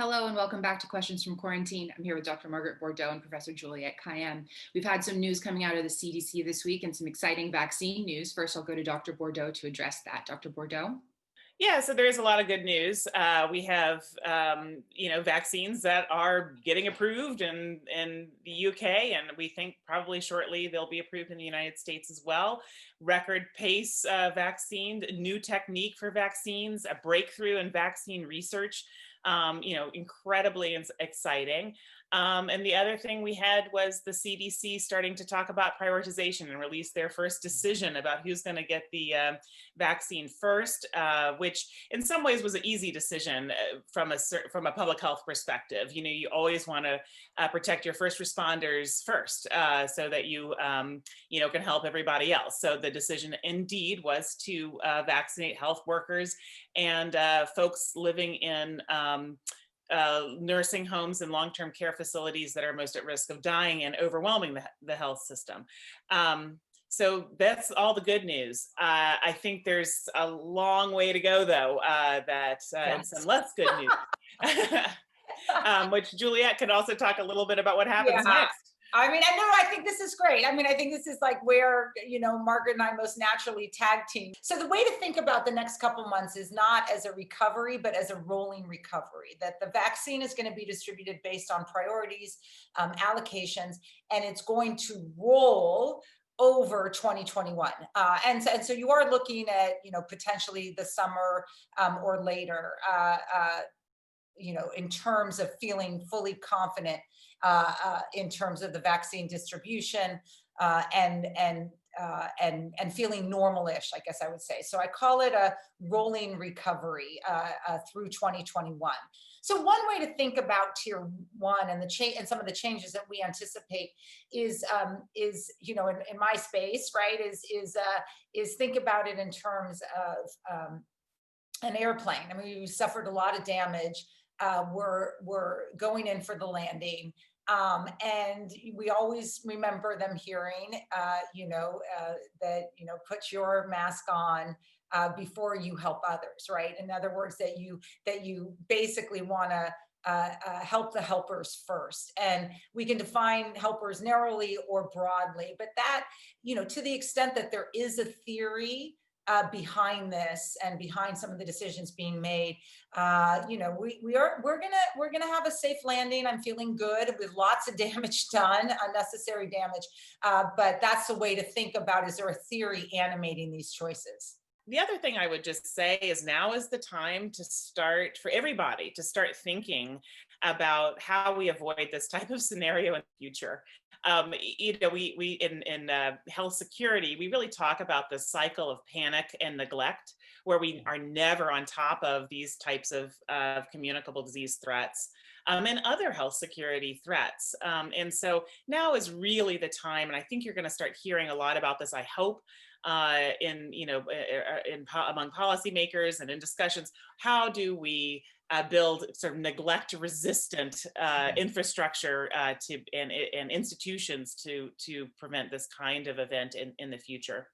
Hello and welcome back to Questions from Quarantine. I'm here with Dr. Margaret Bourdeaux and Professor Juliette Kayyem. We've had some news coming out of the CDC this week and some exciting vaccine news. First, I'll go to Dr. Bourdeaux to address that. Dr. Bourdeaux? Yeah, so there's a lot of good news. We have, vaccines that are getting approved in the UK, and we think probably shortly they'll be approved in the United States as well. Record pace vaccine, new technique for vaccines, a breakthrough in vaccine research. Incredibly exciting. And the other thing we had was the CDC starting to talk about prioritization and release their first decision about who's going to get the vaccine first, which in some ways was an easy decision from a public health perspective. You always want to protect your first responders first, so that you can help everybody else. So the decision indeed was to vaccinate health workers and folks living in nursing homes and long-term care facilities that are most at risk of dying and overwhelming the health system. So that's all the good news. I think there's a long way to go, though, and some less good news, which Juliette could also talk a little bit about what happens next. I think this is great. I think this is like where, Margaret and I most naturally tag team. So the way to think about the next couple months is not as a recovery, but as a rolling recovery, that the vaccine is going to be distributed based on priorities, allocations, and it's going to roll over 2021. And so you are looking at, potentially the summer or later, in terms of feeling fully confident in terms of the vaccine distribution and feeling normal-ish, I guess I would say. So I call it a rolling recovery through 2021. So one way to think about tier one and and some of the changes that we anticipate is in my space, right, is think about it in terms of an airplane. We suffered a lot of damage. We're going in for the landing. And we always remember them hearing, that, put your mask on before you help others, right? In other words, that you basically want to help the helpers first. And we can define helpers narrowly or broadly, but that, to the extent that there is a theory behind this and behind some of the decisions being made, we're gonna have a safe landing. I'm feeling good with lots of damage done, unnecessary damage, but that's the way to think about, is there a theory animating these choices? The other thing I would just say is now is the time to start, for everybody to start thinking about how we avoid this type of scenario in the future. We in health security, we really talk about the cycle of panic and neglect, where we are never on top of these types of communicable disease threats. And other health security threats. And so now is really the time, and I think you're going to start hearing a lot about this, I hope, among policymakers and in discussions. How do we build sort of neglect-resistant infrastructure and institutions to prevent this kind of event in the future?